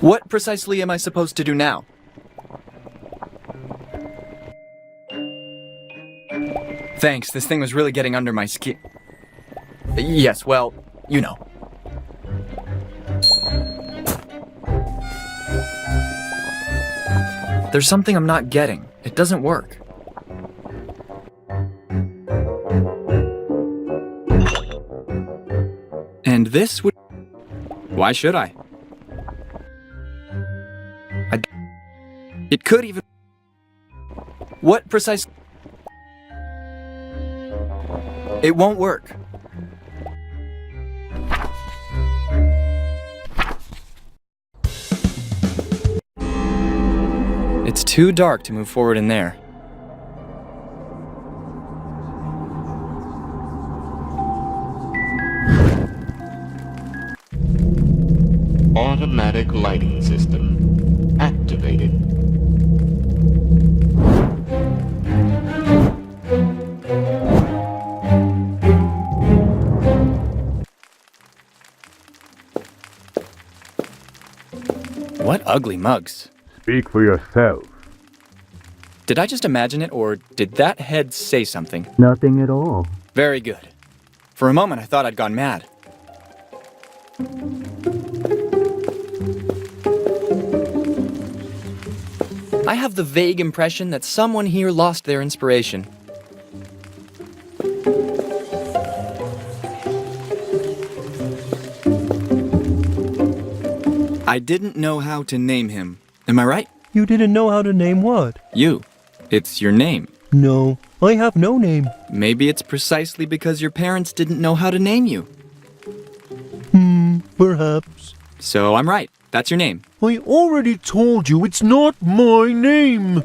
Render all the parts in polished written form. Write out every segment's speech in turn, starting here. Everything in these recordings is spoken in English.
What precisely am I supposed to do now? Thanks, this thing was really getting under my skin. Yes, well, you know. There's something I'm not getting. It doesn't work. And this would... Why should I? It could even... What precisely... It won't work. It's too dark to move forward in there. Automatic lighting system activated. What ugly mugs. Speak for yourself. Did I just imagine it, or did that head say something? Nothing at all. Very good. For a moment, I thought I'd gone mad. I have the vague impression that someone here lost their inspiration. I didn't know how to name him. Am I right? You didn't know how to name what? You. It's your name. No, I have no name. Maybe it's precisely because your parents didn't know how to name you. Perhaps. So I'm right. That's your name. I already told you it's not my name.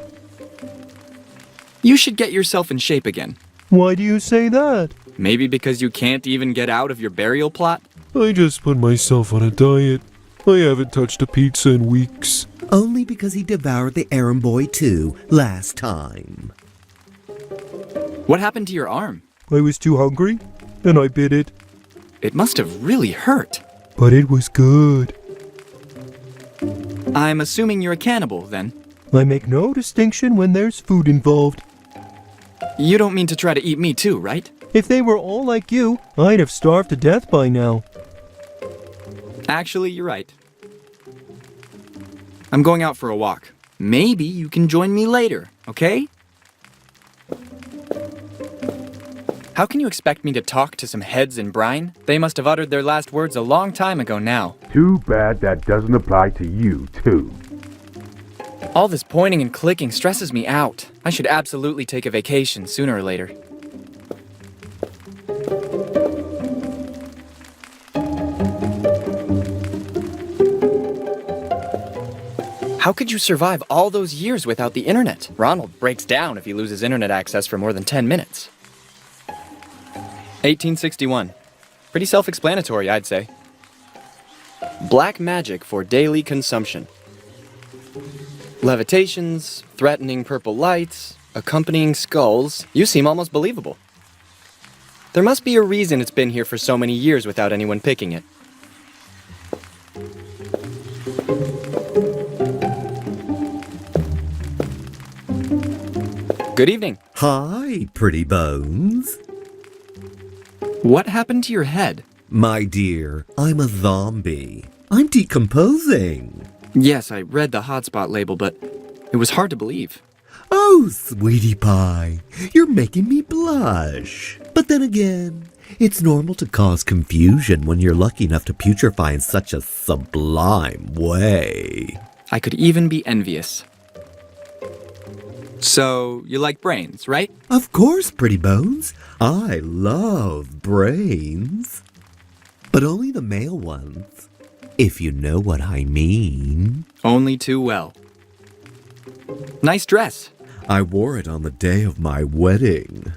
You should get yourself in shape again. Why do you say that? Maybe because you can't even get out of your burial plot? I just put myself on a diet. I haven't touched a pizza in weeks. Only because he devoured the errand boy too, last time. What happened to your arm? I was too hungry, and I bit it. It must have really hurt. But it was good. I'm assuming you're a cannibal, then. I make no distinction when there's food involved. You don't mean to try to eat me too, right? If they were all like you, I'd have starved to death by now. Actually, you're right. I'm going out for a walk. Maybe you can join me later, okay? How can you expect me to talk to some heads in brine? They must have uttered their last words a long time ago now. Too bad that doesn't apply to you, too. All this pointing and clicking stresses me out. I should absolutely take a vacation sooner or later. How could you survive all those years without the internet? Ronald breaks down if he loses internet access for more than 10 minutes. 1861. Pretty self-explanatory, I'd say. Black magic for daily consumption. Levitations, threatening purple lights, accompanying skulls. You seem almost believable. There must be a reason it's been here for so many years without anyone picking it. Good evening. Hi, pretty bones. What happened to your head? My dear, I'm a zombie. I'm decomposing. Yes, I read the hotspot label, but it was hard to believe. Oh, sweetie pie, you're making me blush. But then again, it's normal to cause confusion when you're lucky enough to putrefy in such a sublime way. I could even be envious. So, you like brains, right? Of course, pretty bones. I love brains. But only the male ones, if you know what I mean. Only too well. Nice dress. I wore it on the day of my wedding.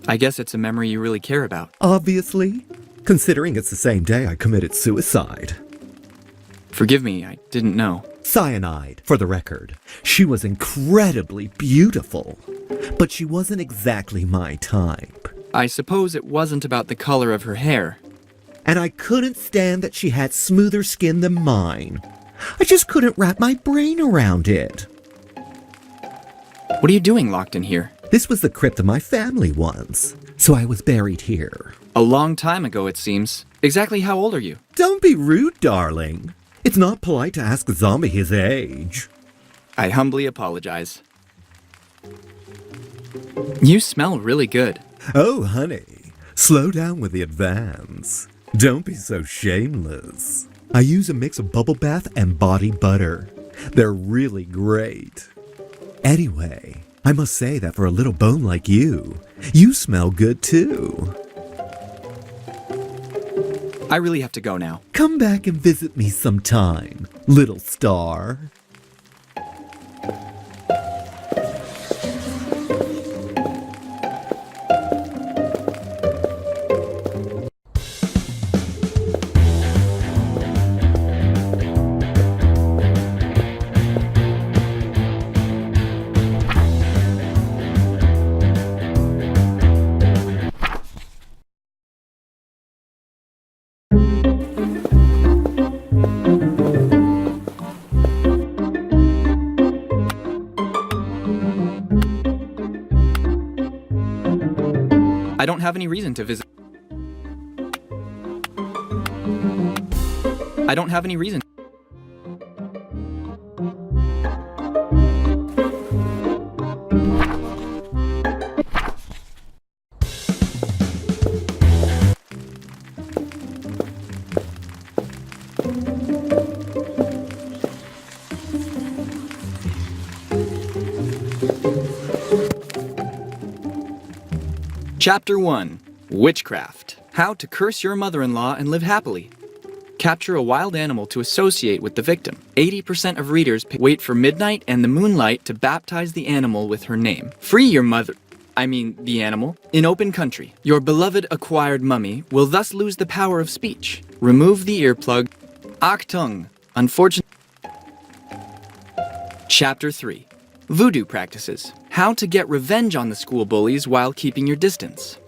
I guess it's a memory you really care about. Obviously, considering it's the same day I committed suicide. Forgive me, I didn't know. Cyanide, for the record. She was incredibly beautiful, but she wasn't exactly my type. I suppose it wasn't about the color of her hair. And I couldn't stand that she had smoother skin than mine. I just couldn't wrap my brain around it. What are you doing locked in here? This was the crypt of my family once, so I was buried here. A long time ago, it seems. Exactly how old are you? Don't be rude, darling. It's not polite to ask a zombie his age. I humbly apologize. You smell really good. Oh, honey, slow down with the advance. Don't be so shameless. I use a mix of bubble bath and body butter. They're really great. Anyway, I must say that for a little bone like you, you smell good too. I really have to go now. Come back and visit me sometime, little star. I don't have any reason to visit. I don't have any reason. Chapter 1. Witchcraft. How to curse your mother-in-law and live happily. Capture a wild animal to associate with the victim. 80% of readers wait for midnight and the moonlight to baptize the animal with her name. Free your the animal, in open country. Your beloved acquired mummy will thus lose the power of speech. Remove the earplug. Achtung. Unfortunate. Chapter 3. Voodoo practices. How to get revenge on the school bullies while keeping your distance.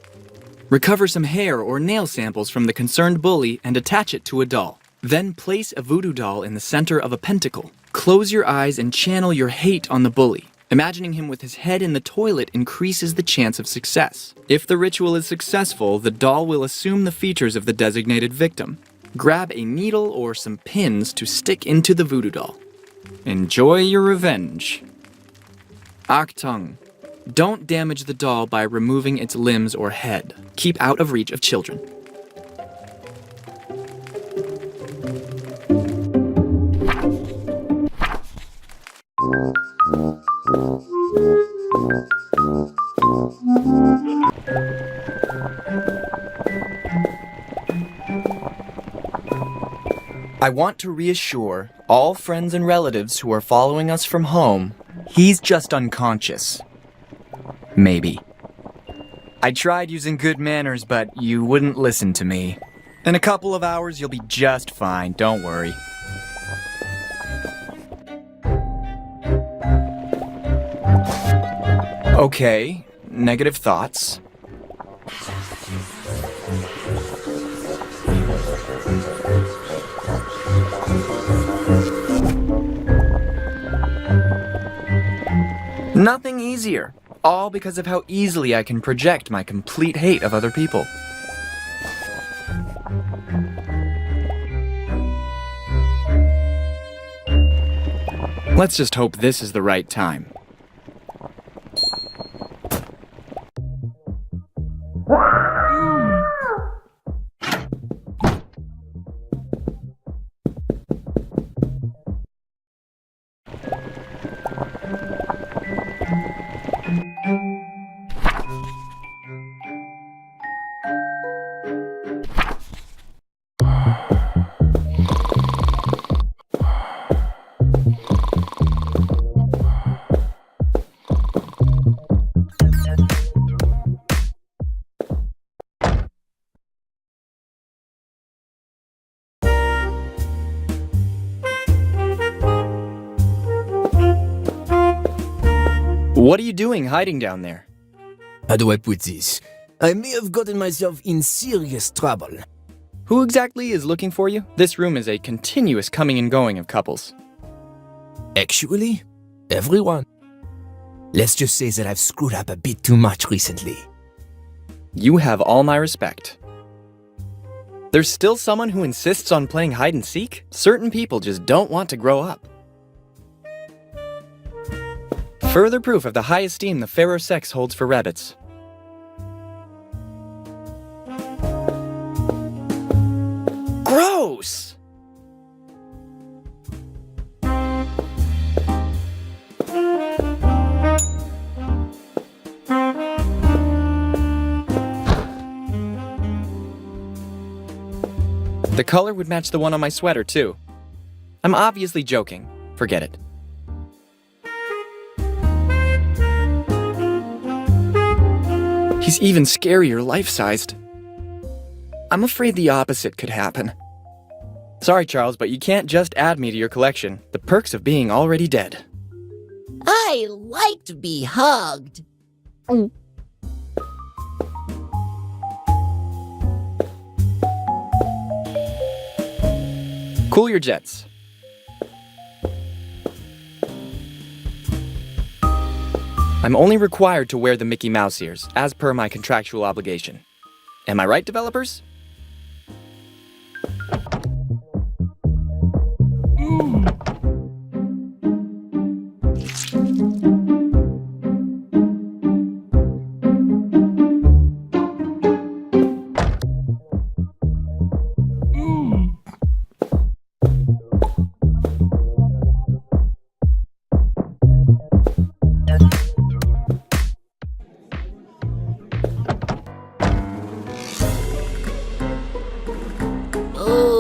Recover some hair or nail samples from the concerned bully and attach it to a doll. Then place a voodoo doll in the center of a pentacle. Close your eyes and channel your hate on the bully. Imagining him with his head in the toilet increases the chance of success. If the ritual is successful, the doll will assume the features of the designated victim. Grab a needle or some pins to stick into the voodoo doll. Enjoy your revenge. Achtung. Don't damage the doll by removing its limbs or head. Keep out of reach of children. I want to reassure all friends and relatives who are following us from home, he's just unconscious. Maybe. I tried using good manners, but you wouldn't listen to me. In a couple of hours, you'll be just fine, don't worry. Okay, negative thoughts. Nothing easier. All because of how easily I can project my complete hate of other people. Let's just hope this is the right time. What are you doing hiding down there? How do I put this? I may have gotten myself in serious trouble. Who exactly is looking for you? This room is a continuous coming and going of couples. Actually, everyone. Let's just say that I've screwed up a bit too much recently. You have all my respect. There's still someone who insists on playing hide and seek? Certain people just don't want to grow up. Further proof of the high esteem the fairer sex holds for rabbits. Gross! The color would match the one on my sweater, too. I'm obviously joking. Forget it. He's even scarier life-sized. I'm afraid the opposite could happen. Sorry, Charles, but you can't just add me to your collection. The perks of being already dead. I like to be hugged. Cool your jets. I'm only required to wear the Mickey Mouse ears, as per my contractual obligation. Am I right, developers? Oh.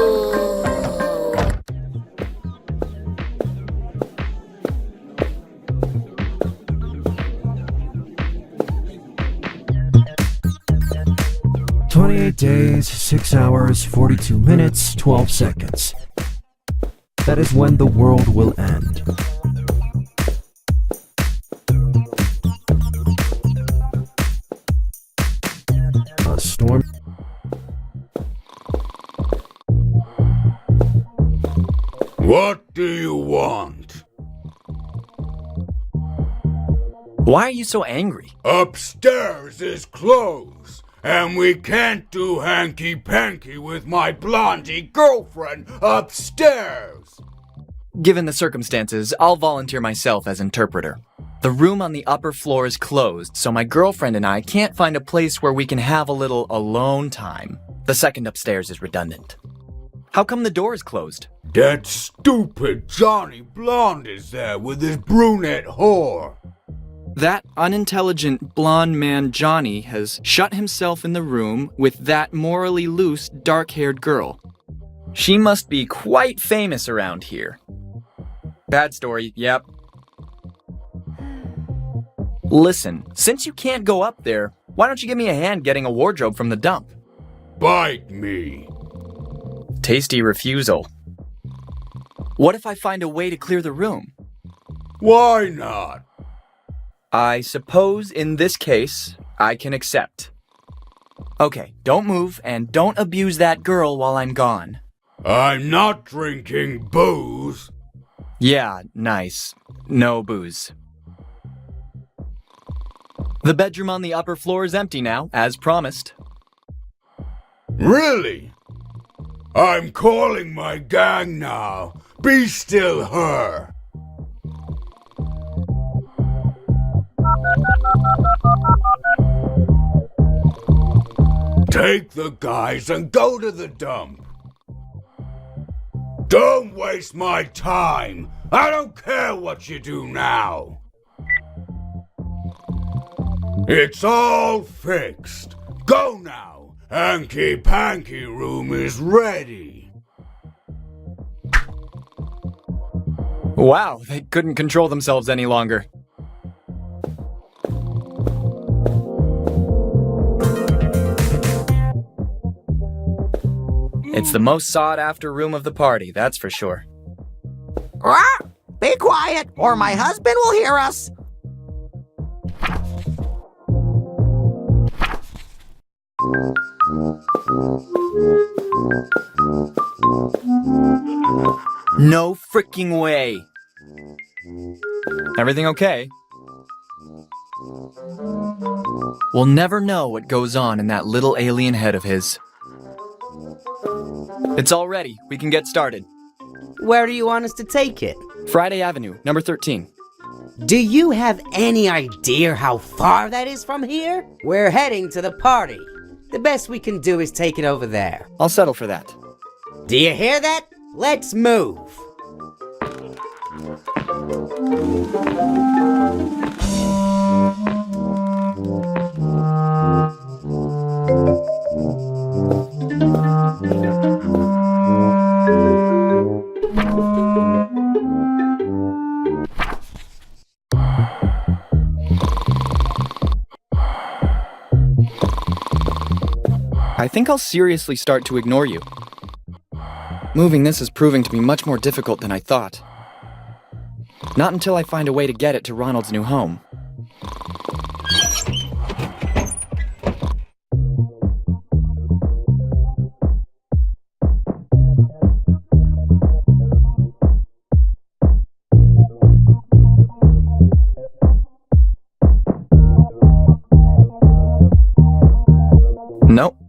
28 days, 6 hours, 42 minutes, 12 seconds. That is when the world will end. A storm. What do you want? Why are you so angry? Upstairs is closed, and we can't do hanky-panky with my blondie girlfriend upstairs. Given the circumstances, I'll volunteer myself as interpreter. The room on the upper floor is closed, so my girlfriend and I can't find a place where we can have a little alone time. The second upstairs is redundant. How come the door is closed? That stupid Johnny Blonde is there with his brunette whore. That unintelligent blonde man Johnny has shut himself in the room with that morally loose, dark-haired girl. She must be quite famous around here. Bad story, yep. Listen, since you can't go up there, why don't you give me a hand getting a wardrobe from the dump? Bite me. Tasty refusal. What if I find a way to clear the room? Why not? I suppose in this case, I can accept. Okay, don't move and don't abuse that girl while I'm gone. I'm not drinking booze. Yeah, nice. No booze. The bedroom on the upper floor is empty now, as promised. Really? I'm calling my gang now. Be still her. Take the guys and go to the dump. Don't waste my time. I don't care what you do now. It's all fixed. Go now. Hanky-panky room is ready. Wow, they couldn't control themselves any longer. It's the most sought-after room of the party, that's for sure. Be quiet, or my husband will hear us. No freaking way! Everything okay? We'll never know what goes on in that little alien head of his. It's all ready. We can get started. Where do you want us to take it? Friday Avenue, number 13. Do you have any idea how far that is from here? We're heading to the party. The best we can do is take it over there. I'll settle for that. Do you hear that? Let's move. I think I'll seriously start to ignore you. Moving this is proving to be much more difficult than I thought. Not until I find a way to get it to Ronald's new home. Nope.